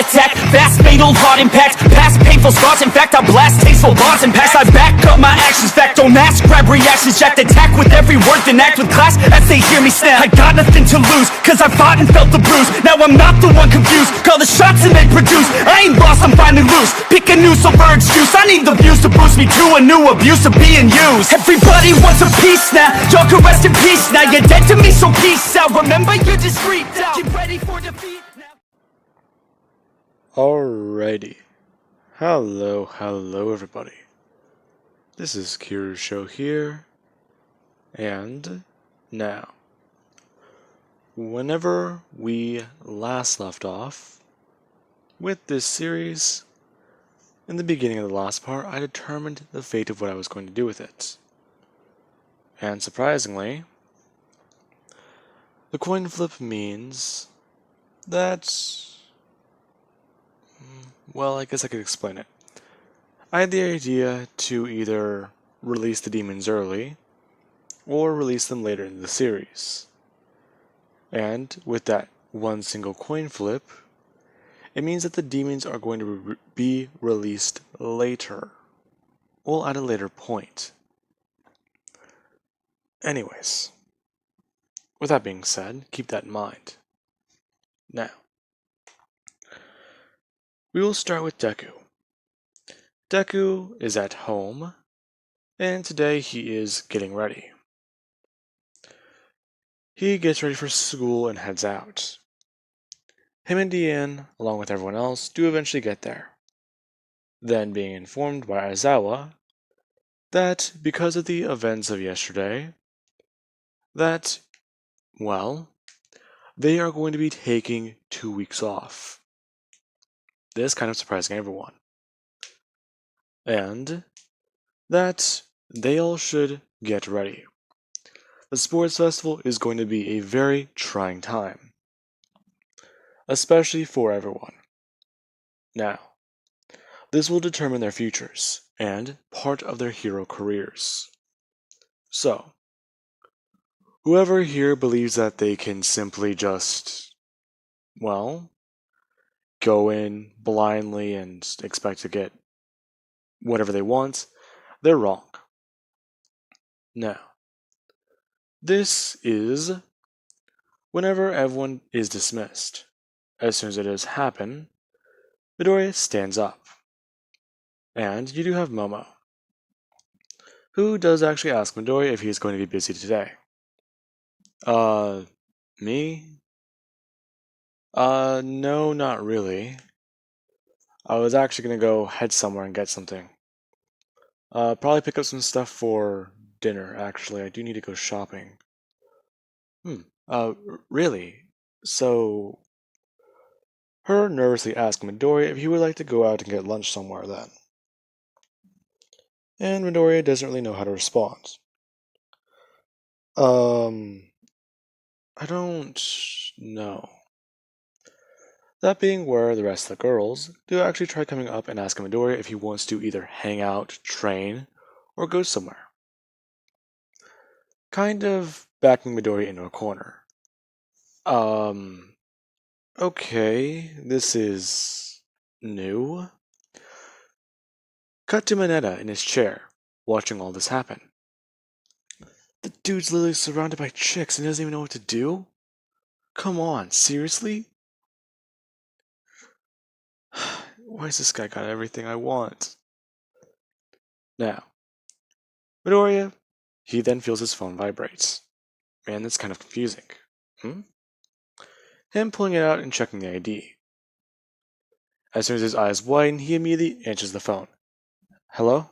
attack, fast fatal heart impact, past painful scars. In fact, I blast tasteful bars and packs. I back up my actions, fact don't ask, grab reactions, jacked attack with every word, then act with class as they hear me snap. I got nothing to lose, cause I fought and felt the bruise. Now I'm not the one confused, call the shots and they produce. I ain't lost, I'm finally loose, pick a new silver excuse. I need the views to boost me to a new abuse of being used. Everybody wants a piece now, y'all can rest in peace now. You're dead to me, so peace out. Remember, you're just freaked out. Get ready for defeat now. Alrighty. Hello everybody. This is Kiru's show here, and now, whenever we last left off with this series, in the beginning of the last part, I determined the fate of what I was going to do with it. And surprisingly, the coin flip means that, well, I guess I could explain it. I had the idea to either release the demons early, or release them later in the series. And with that one single coin flip, it means that the demons are going to be released later, or at a later point. Anyways, with that being said, keep that in mind. Now, we will start with Deku. Deku is at home, and today he is getting ready. He gets ready for school and heads out. Him and Deanne, along with everyone else, do eventually get there. Then being informed by Aizawa that because of the events of yesterday, that, well, they are going to be taking 2 weeks off. This kind of surprising everyone. And that they all should get ready. The sports festival is going to be a very trying time, especially for everyone. Now, this will determine their futures and part of their hero careers. So, whoever here believes that they can simply just, well, go in blindly and expect to get whatever they want, they're wrong. Now, this is whenever everyone is dismissed. As soon as it has happened, Midoriya stands up. And you do have Momo, who does actually ask Midoriya if he is going to be busy today. Me? No, not really. I was actually gonna go head somewhere and get something. Probably pick up some stuff for dinner, actually. I do need to go shopping. Really? So, her nervously asked Midoriya if he would like to go out and get lunch somewhere then. And Midoriya doesn't really know how to respond. I don't know. That being where the rest of the girls do actually try coming up and ask Midoriya if he wants to either hang out, train, or go somewhere. Kind of backing Midoriya into a corner. Okay, this is new. Cut to Mineta in his chair, watching all this happen. The dude's literally surrounded by chicks and he doesn't even know what to do? Come on, seriously? Why has this guy got everything I want? Now, Midoriya, he then feels his phone vibrates. Man, that's kind of confusing. Him pulling it out and checking the ID. As soon as his eyes widen, he immediately answers the phone. Hello?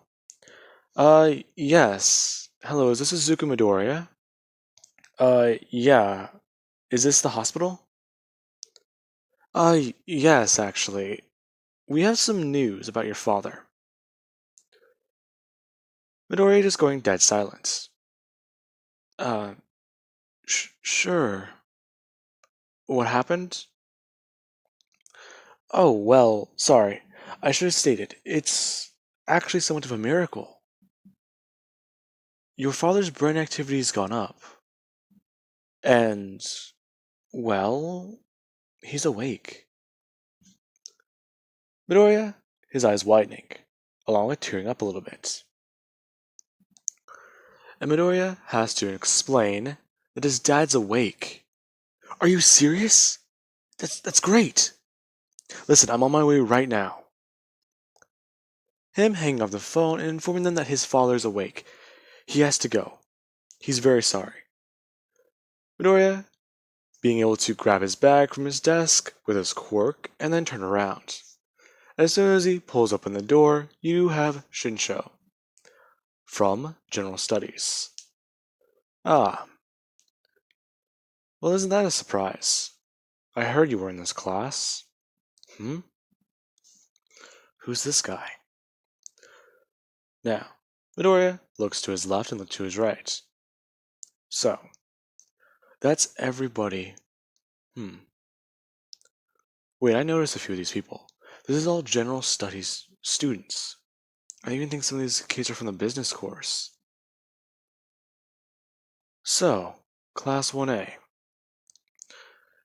Yes. Hello, is this Izuku Midoriya? Yeah. Is this the hospital? Yes, actually. We have some news about your father. Midoriya is going dead silent. Sure. What happened? Oh, well, sorry. I should have stated, it's actually somewhat of a miracle. Your father's brain activity's gone up. And, well, he's awake. Midoriya, his eyes widening, along with tearing up a little bit. And Midoriya has to explain that his dad's awake. Are you serious? That's great. Listen, I'm on my way right now. Him hanging up the phone and informing them that his father's awake. He has to go. He's very sorry. Midoriya being able to grab his bag from his desk with his quirk and then turn around. As soon as he pulls open the door, you have Shinsho from General Studies. Ah, well, isn't that a surprise? I heard you were in this class. Hmm? Who's this guy? Now, Midoriya looks to his left and looks to his right. So, that's everybody. Wait, I noticed a few of these people. This is all general studies students. I even think some of these kids are from the business course. So, Class 1A.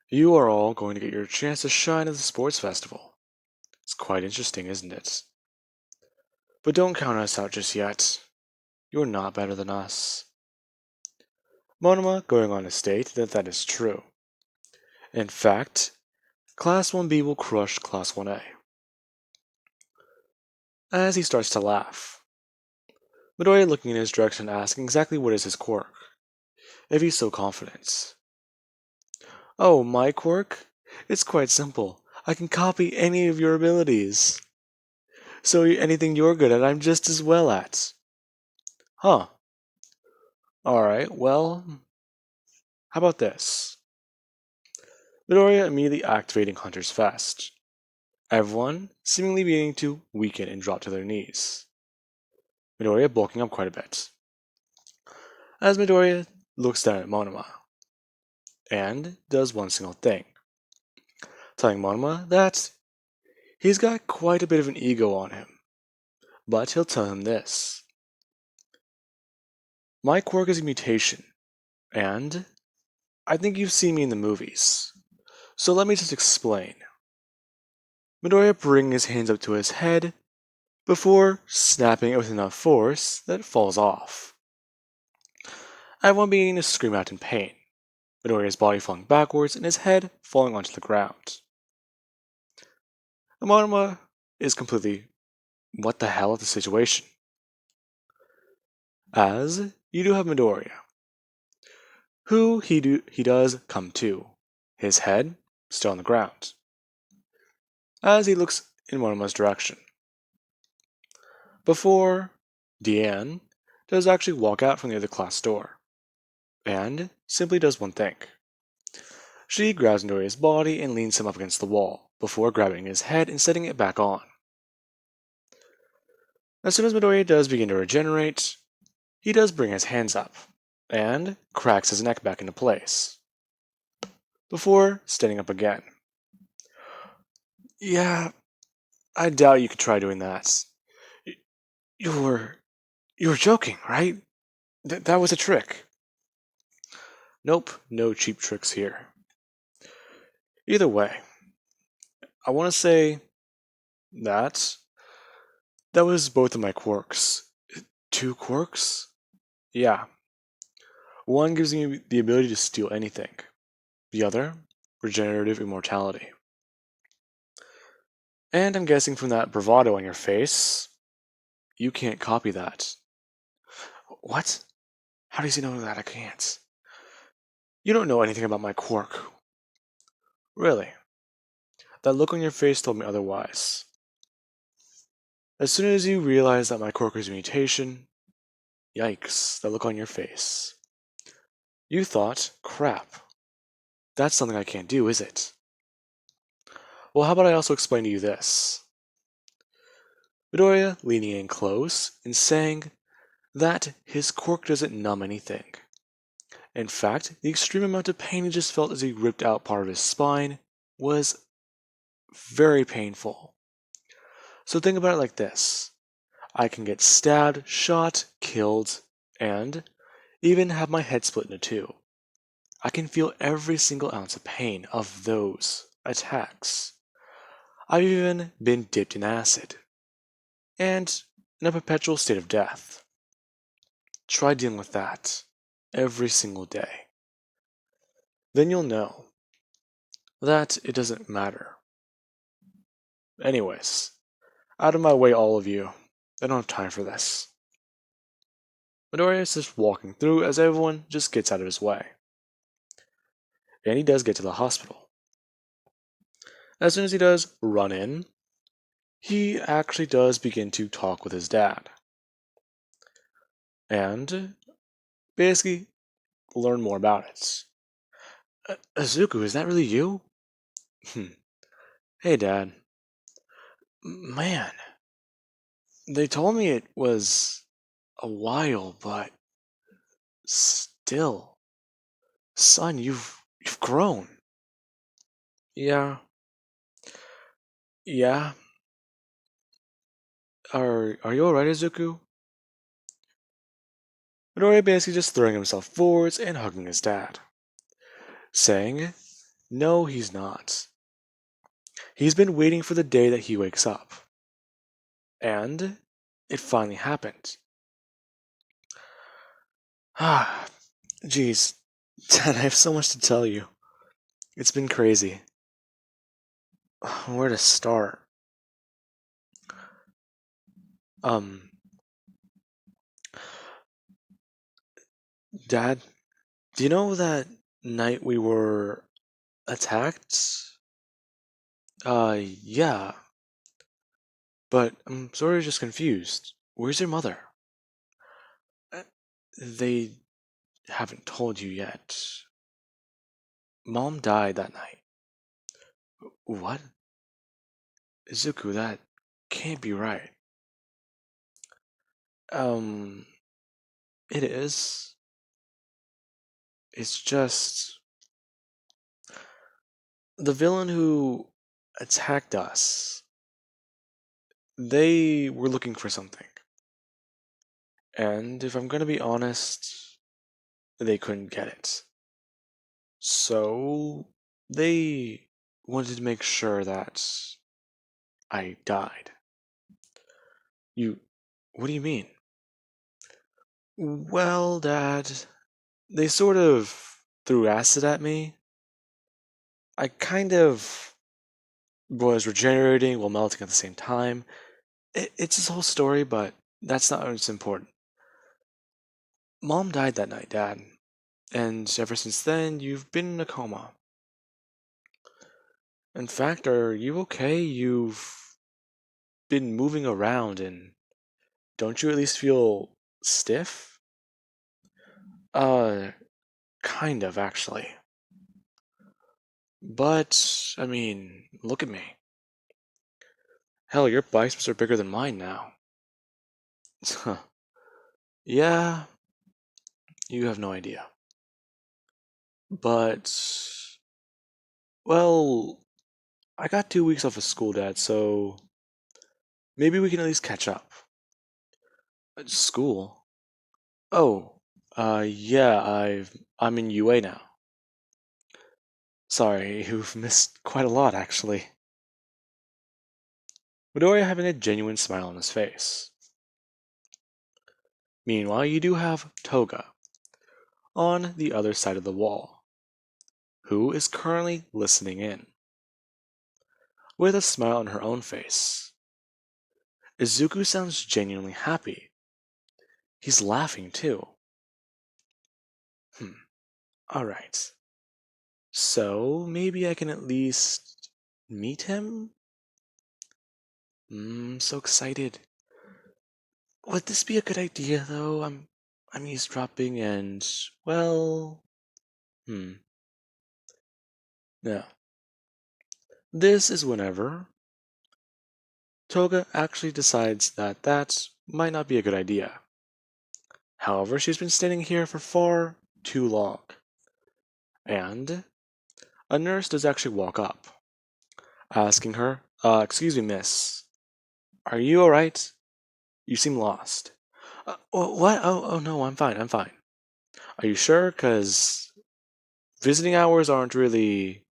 You are all going to get your chance to shine at the sports festival. It's quite interesting, isn't it? But don't count us out just yet. You're not better than us. Monoma going on to state that that is true. In fact, Class 1B will crush Class 1A. As he starts to laugh, Midoriya looking in his direction asking exactly what is his quirk, if he's so confident. Oh, my quirk? It's quite simple. I can copy any of your abilities. So anything you're good at, I'm just as well at. Huh. Alright, well, how about this? Midoriya immediately activating Hunter's Fest. Everyone seemingly beginning to weaken and drop to their knees. Midoriya bulking up quite a bit. As Midoriya looks down at Monoma, and does one single thing, telling Monoma that he's got quite a bit of an ego on him, but he'll tell him this. My quirk is a mutation, and I think you've seen me in the movies, so let me just explain. Midoriya bringing his hands up to his head before snapping it with enough force that it falls off. Everyone beginning to scream out in pain, Midoriya's body falling backwards and his head falling onto the ground. Monoma is completely what the hell of the situation. As you do have Midoriya, who he does come to, his head still on the ground, as he looks in Monoma's direction. Before Deanne does actually walk out from the other class door, and simply does one thing. She grabs Midoriya's body and leans him up against the wall, before grabbing his head and setting it back on. As soon as Midoriya does begin to regenerate, he does bring his hands up, and cracks his neck back into place, before standing up again. Yeah, I doubt you could try doing that. You were joking, right? That was a trick. Nope, no cheap tricks here. Either way, I want to say that was both of my quirks. 2 quirks? Yeah. One gives me the ability to steal anything. The other, regenerative immortality. And I'm guessing from that bravado on your face, you can't copy that. What? How does he know that I can't? You don't know anything about my quirk. Really? That look on your face told me otherwise. As soon as you realize that my quirk is a mutation, yikes, that look on your face. You thought, crap, that's something I can't do, is it? Well, how about I also explain to you this? Midoriya leaning in close and saying that his quirk doesn't numb anything. In fact, the extreme amount of pain he just felt as he ripped out part of his spine was very painful. So think about it like this. I can get stabbed, shot, killed, and even have my head split into 2. I can feel every single ounce of pain of those attacks. I've even been dipped in acid, and in a perpetual state of death. Try dealing with that every single day. Then you'll know that it doesn't matter. Anyways, out of my way, all of you. I don't have time for this. Midoriya is just walking through as everyone just gets out of his way. And he does get to the hospital. As soon as he does run in, he actually does begin to talk with his dad. And basically learn more about it. Azuku, is that really you? Hey, Dad. Man, they told me it was a while, but still, son, you've grown. Yeah, yeah. Are you alright, Izuku? Midoriya basically just throwing himself forwards and hugging his dad, saying, no, he's not. He's been waiting for the day that he wakes up. And it finally happened. Ah, jeez. Dad, I have so much to tell you. It's been crazy. Where to start? Um, Dad, do you know that night we were attacked? Yeah, but I'm sort of just confused. Where's your mother? Uh, They haven't told you yet. Mom died that night. What? Izuku, that can't be right. Um, it is. It's just the villain who attacked us. They were looking for something. And if I'm gonna be honest, they couldn't get it. So they wanted to make sure that I died. You. What do you mean? Well, Dad, they sort of threw acid at me. I kind of was regenerating while melting at the same time. It's this whole story, but that's not what's important. Mom died that night, Dad, and ever since then, you've been in a coma. In fact, are you okay? You've been moving around, and don't you at least feel stiff? Uh, kind of, actually. But, I mean, look at me. Hell, your biceps are bigger than mine now. Yeah, you have no idea. But, well, I got 2 weeks off of school, Dad, so maybe we can at least catch up. School? Oh, yeah, I'm in UA now. Sorry, you've missed quite a lot, actually. Midoriya having a genuine smile on his face. Meanwhile, you do have Toga on the other side of the wall, who is currently listening in, with a smile on her own face. Izuku sounds genuinely happy. He's laughing too. Hmm, alright. So, maybe I can at least meet him? So excited. Would this be a good idea though? I'm eavesdropping and well, hmm. Now, this is whenever Toga actually decides that that might not be a good idea. However, she's been standing here for far too long. And a nurse does actually walk up, asking her, excuse me, miss, are you alright? You seem lost. What? Oh, no, I'm fine, I'm fine. Are you sure? Because visiting hours aren't really,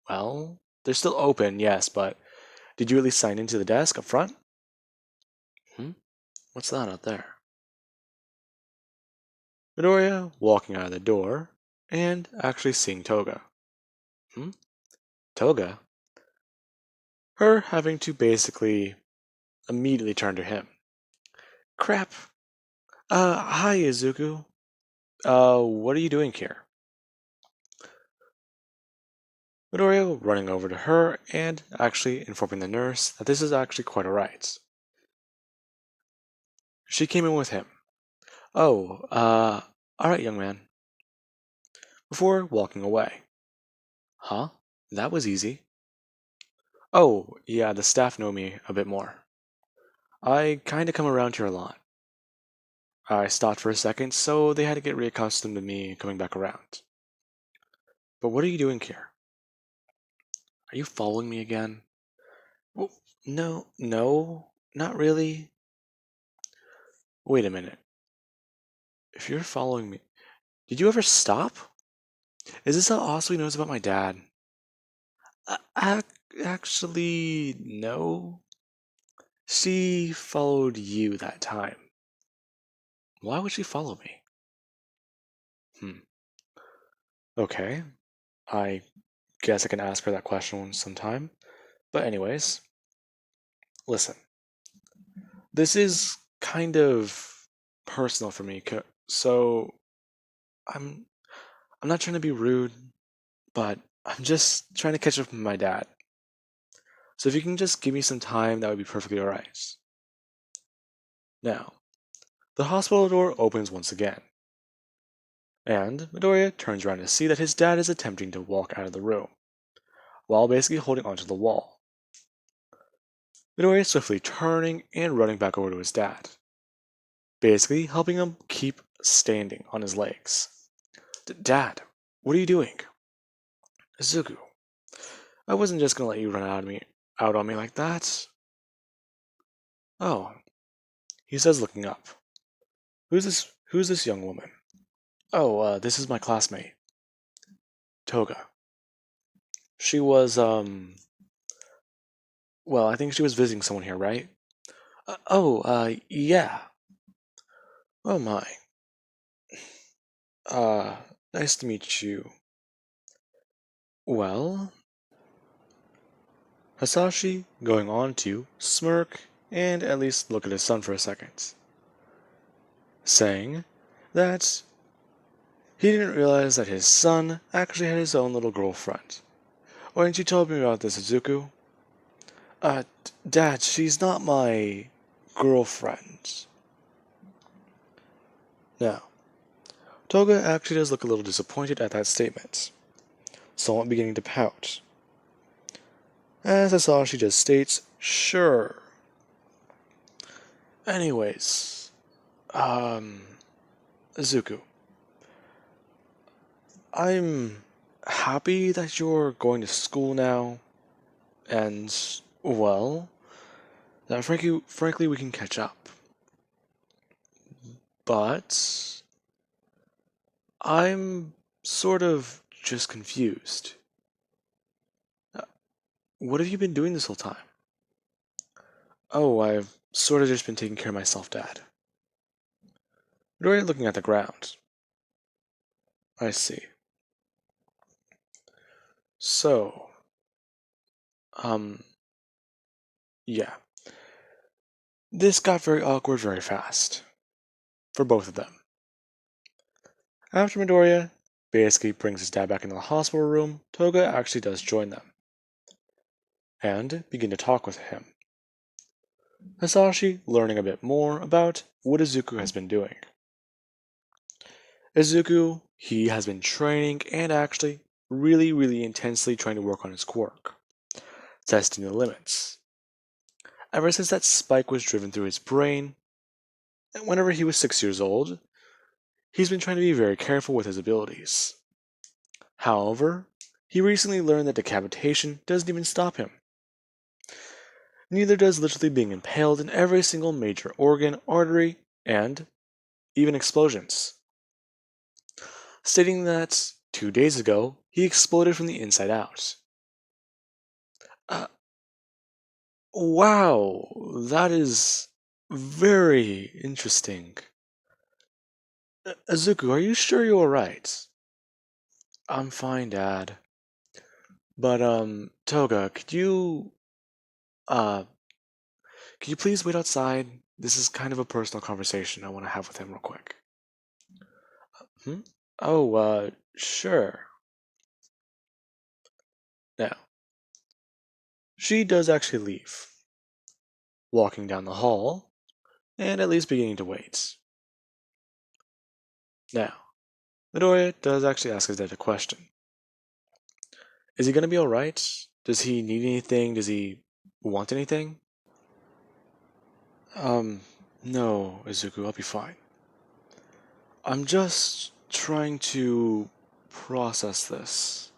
well, they're still open, yes, but Did you at least sign into the desk up front? Hmm? What's that out there? Midoriya walking out of the door and actually seeing Toga. Hmm? Toga? Her having to basically immediately turn to him. Crap. Hi, Izuku. What are you doing here? Midoriya running over to her and actually informing the nurse that this is actually quite alright. She came in with him. Oh, alright, young man. Before walking away. Huh? That was easy. Oh, yeah, the staff know me a bit more. I kinda come around here a lot. I stopped for a second, so they had to get reaccustomed to me coming back around. But what are you doing here? Are you following me again? Well, no, not really. Wait a minute. If you're following me, did you ever stop? Is this how Asui knows about my dad? Actually, no. She followed you that time. Why would she follow me? Hmm. Okay. I guess I can ask her that question sometime. But anyways, listen. This is kind of personal for me, so I'm I'm not trying to be rude, but I'm just trying to catch up with my dad. So if you can just give me some time, that would be perfectly alright. Now, the hospital door opens once again, and Midoriya turns around to see that his dad is attempting to walk out of the room, while basically holding onto the wall. Midoriya is swiftly turning and running back over to his dad, basically helping him keep standing on his legs. Dad, what are you doing? Izuku, I wasn't just gonna let you run out on me like that. Oh, he says looking up. Who's this young woman? Oh, this is my classmate, Toga. She was, well, I think she was visiting someone here, right? Yeah. Oh my. Uh, nice to meet you. Well, Hasashi going on to smirk and at least look at his son for a second, saying that he didn't realize that his son actually had his own little girlfriend. Why didn't you tell me about this, Izuku? Dad, she's not my girlfriend. Now, Toga actually does look a little disappointed at that statement, somewhat beginning to pout. As Hasashi just states, sure. Anyways, Izuku, I'm happy that you're going to school now, and, well, that frankly we can catch up. But I'm sort of just confused. Uh, What have you been doing this whole time? Oh, I've sort of just been taking care of myself, Dad. Midoriya looking at the ground. I see. So, um, yeah. This got very awkward very fast. For both of them. After Midoriya basically brings his dad back into the hospital room, Toga actually does join them. And begin to talk with him. Hisashi learning a bit more about what Izuku has been doing. Izuku, he has been training and actually really intensely trying to work on his quirk, testing the limits. Ever since that spike was driven through his brain, and whenever he was 6 years old, he's been trying to be very careful with his abilities. However, he recently learned that decapitation doesn't even stop him. Neither does literally being impaled in every single major organ, artery, and even explosions. Stating that 2 days ago, he exploded from the inside out. Uh, Wow, that is very interesting. Azuku, are you sure you're alright? I'm fine, Dad. But, Toga, uh, could you please wait outside? This is kind of a personal conversation I want to have with him real quick. Hmm? Oh, sure. Now, she does actually leave, walking down the hall, and at least beginning to wait. Now, Midoriya does actually ask his dad a question. Is he gonna be alright? Does he need anything? Does he want anything? Um, no, Izuku, I'll be fine. I'm just trying to process this.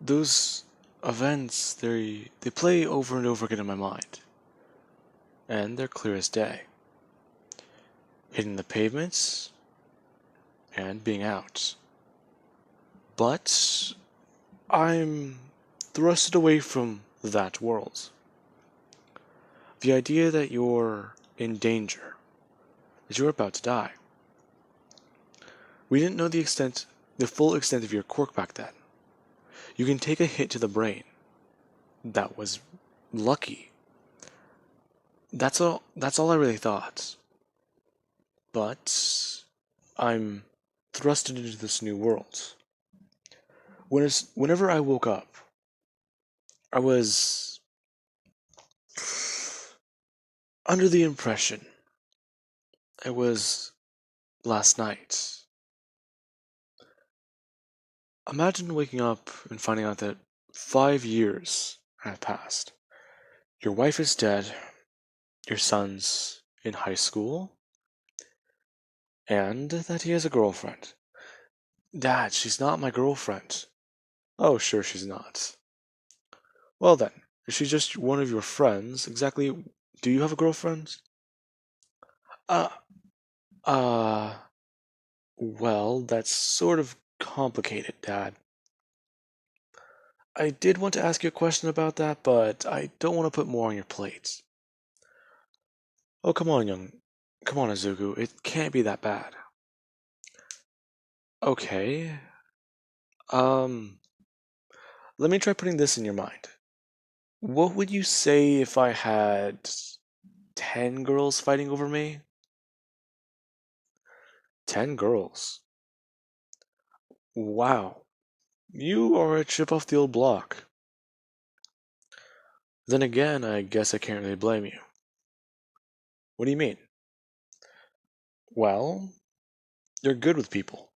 Those events, they play over and over again in my mind, and they're clear as day. Hitting the pavements and being out. But I'm thrusted away from that world. The idea that you're in danger, that you're about to die. We didn't know the full extent of your quirk back then. You can take a hit to the brain. That was lucky. That's all I really thought. But I'm thrusted into this new world. Whenever I woke up, I was under the impression it was last night. Imagine waking up and finding out that 5 years have passed. Your wife is dead, your son's in high school, and that he has a girlfriend. Dad, she's not my girlfriend. Oh, sure she's not. Well then, if she's just one of your friends, exactly, do you have a girlfriend? Uh, uh, well, that's sort of complicated, Dad. I did want to ask you a question about that, but I don't want to put more on your plate. Oh, come on, Azuku, it can't be that bad. Okay, um, let me try putting this in your mind. What would you say if I had 10 girls fighting over me? 10 girls. Wow, you are a chip off the old block. Then again, I guess I can't really blame you. What do you mean? Well, you're good with people.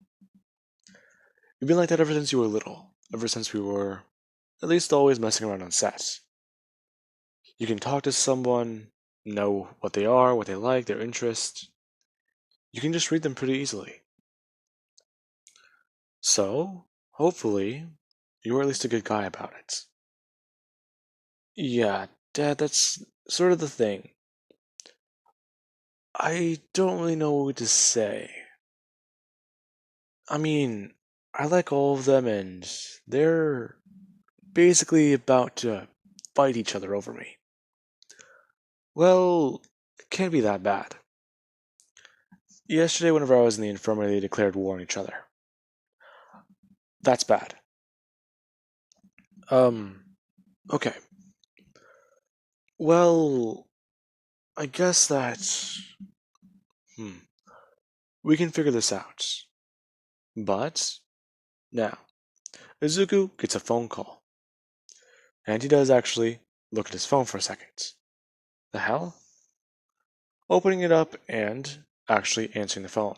You've been like that ever since you were little, ever since we were at least always messing around on set. You can talk to someone, know what they are, what they like, their interests. You can just read them pretty easily. So, hopefully, you're at least a good guy about it. Yeah, Dad, that's sort of the thing. I don't really know what to say. I mean, I like all of them, and they're basically about to fight each other over me. Well, it can't be that bad. Yesterday, whenever I was in the infirmary, they declared war on each other. That's bad. Um, okay. Well, I guess that. Hmm. We can figure this out. But, now, Izuku gets a phone call. And he does actually look at his phone for a second. The hell? Opening it up and actually answering the phone.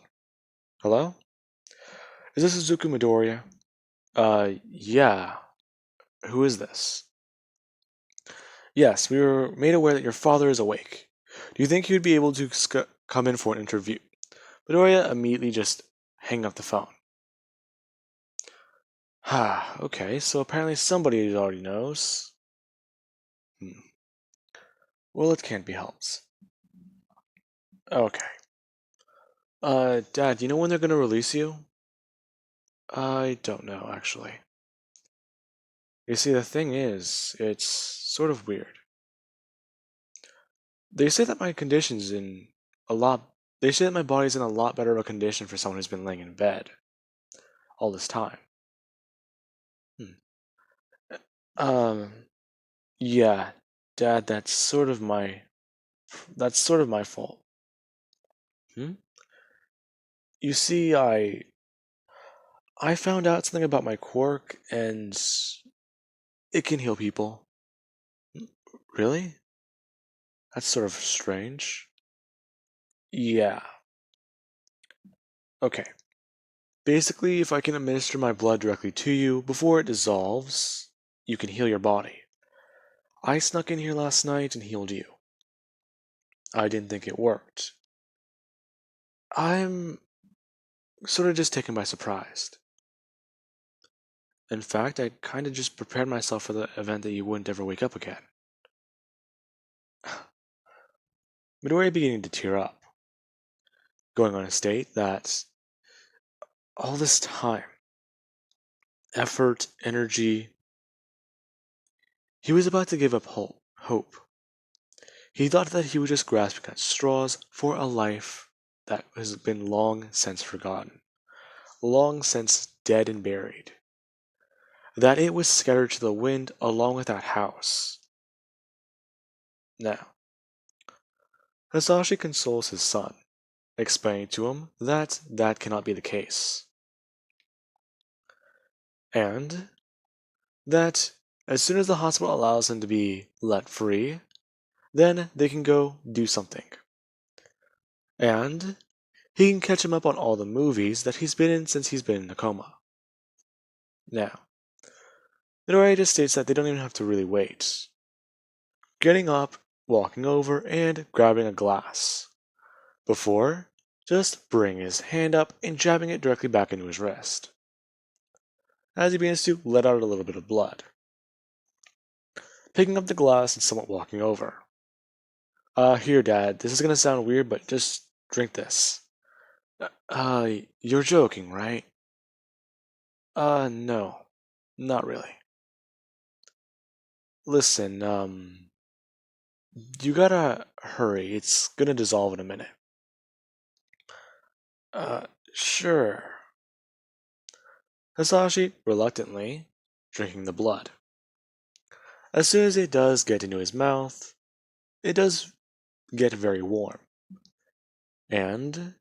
Hello? Is this Izuku Midoriya? Yeah. Who is this? Yes, we were made aware that your father is awake. Do you think he would be able to come in for an interview? Midoriya immediately just hang up the phone. Ah, okay, so apparently somebody already knows. Hmm. Well, it can't be helped. Okay. Dad, do you know when they're gonna release you? I don't know, actually. You see, the thing is, it's sort of weird. They say that my condition's in a lot. They say that my body's in a lot better of a condition for someone who's been laying in bed all this time. Hmm. Um, yeah, Dad, that's sort of my fault. Hmm? You see, I found out something about my quirk, and it can heal people. Really? That's sort of strange. Yeah. Okay. Basically, if I can administer my blood directly to you before it dissolves, you can heal your body. I snuck in here last night and healed you. I didn't think it worked. I'm sort of just taken by surprise. In fact, I kind of just prepared myself for the event that you wouldn't ever wake up again. Midori beginning to tear up, going on a state that all this time, effort, energy, he was about to give up hope. He thought that he was just grasping at straws for a life that has been long since forgotten, long since dead and buried. That it was scattered to the wind along with that house. Now, Hasashi consoles his son, explaining to him that that cannot be the case, and that as soon as the hospital allows him to be let free, then they can go do something. And he can catch him up on all the movies that he's been in since he's been in a coma. Now, Midori just states that they don't even have to really wait. Getting up, walking over, and grabbing a glass. Before, just bringing his hand up and jabbing it directly back into his wrist, as he begins to let out a little bit of blood. Picking up the glass and somewhat walking over. Here, Dad, this is gonna sound weird, but just drink this. You're joking, right? No, not really. Listen, you gotta hurry. It's gonna dissolve in a minute. Sure. Hasashi, reluctantly, drinking the blood. As soon as it does get into his mouth, it does get very warm. And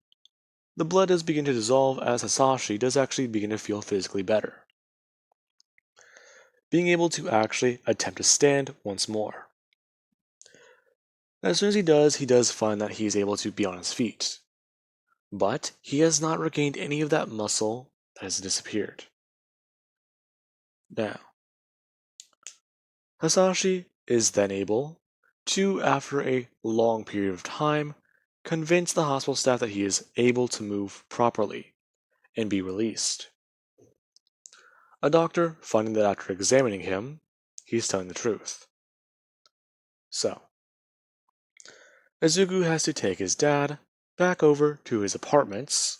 the blood does begin to dissolve as Hasashi does actually begin to feel physically better, being able to actually attempt to stand once more. As soon as he does find that he is able to be on his feet. But he has not regained any of that muscle that has disappeared. Now, Hasashi is then able to, after a long period of time, convince the hospital staff that he is able to move properly and be released. A doctor finding that after examining him, he's telling the truth. So, Izuku has to take his dad back over to his apartments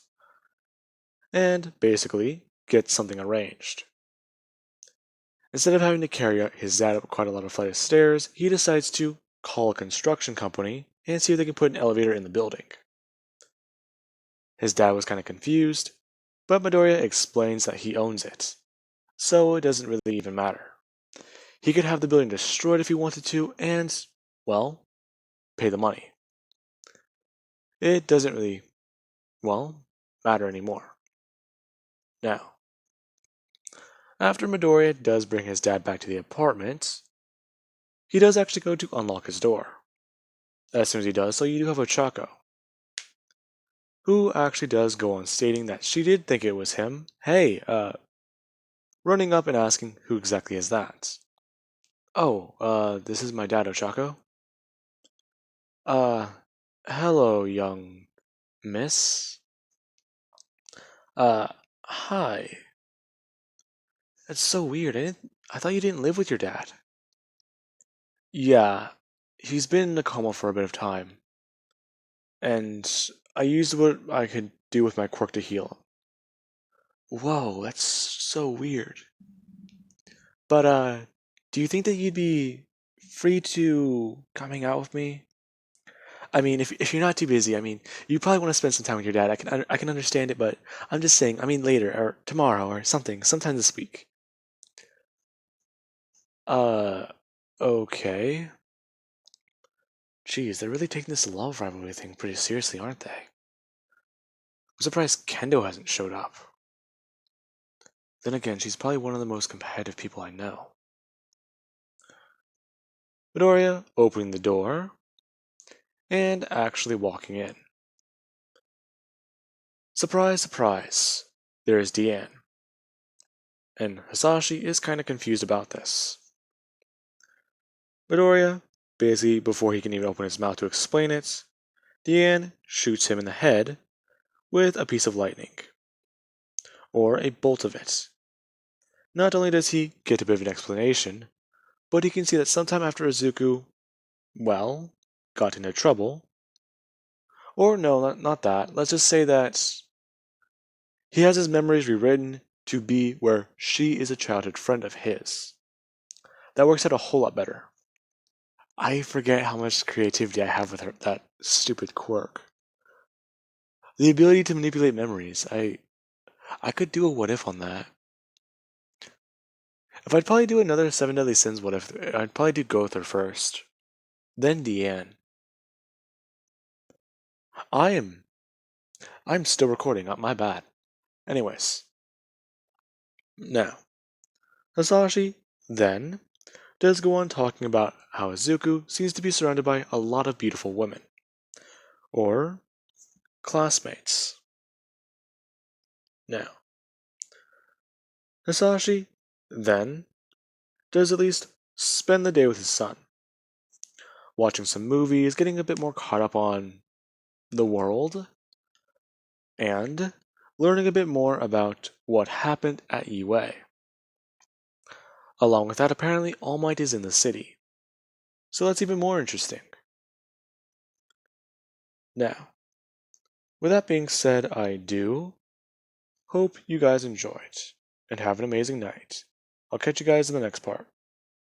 and basically get something arranged. Instead of having to carry his dad up quite a lot of flight of stairs, he decides to call a construction company and see if they can put an elevator in the building. His dad was kind of confused, but Midoriya explains that he owns it, so it doesn't really even matter. He could have the building destroyed if he wanted to, and, well, pay the money. It doesn't really, well, matter anymore. Now, after Midoriya does bring his dad back to the apartment, he does actually go to unlock his door. As soon as he does so, you do have Ochako, who actually does go on stating that she did think it was him. Hey, running up and asking who exactly is that. Oh, this is my dad, Ochako. Uh, hello, young miss. Uh, hi. That's so weird. I thought you didn't live with your dad. Yeah, he's been in a coma for a bit of time, and I used what I could do with my quirk to heal him. Whoa, that's so weird. But, do you think that you'd be free to coming out with me? I mean, if you're not too busy, I mean, you probably want to spend some time with your dad. I can understand it, but I'm just saying. I mean, later or tomorrow or something, sometime this week. Uh, okay. Geez, they're really taking this love rivalry thing pretty seriously, aren't they? I'm surprised Kendo hasn't showed up. Then again, she's probably one of the most competitive people I know. Midoriya opening the door and actually walking in. Surprise, surprise, there is Deanne. And Hisashi is kinda confused about this. Midoriya, busy before he can even open his mouth to explain it, Deanne shoots him in the head with a piece of lightning, or a bolt of it. Not only does he get a bit of an explanation, but he can see that sometime after Izuku, well, got into trouble. Or no, not that. Let's just say that he has his memories rewritten to be where she is a childhood friend of his. That works out a whole lot better. I forget how much creativity I have with her, that stupid quirk. The ability to manipulate memories. I could do a what if on that. If I'd probably do another Seven Deadly Sins what if, I'd probably do Gother first. Then Deanne. I'm still recording, my bad. Anyways. Now, Hisashi then does go on talking about how Izuku seems to be surrounded by a lot of beautiful women. Or classmates. Now, Hisashi then does at least spend the day with his son, watching some movies, getting a bit more caught up on the world, and learning a bit more about what happened at UA. Along with that, apparently All Might is in the city, so that's even more interesting. Now, with that being said, I do hope you guys enjoyed, and have an amazing night. I'll catch you guys in the next part.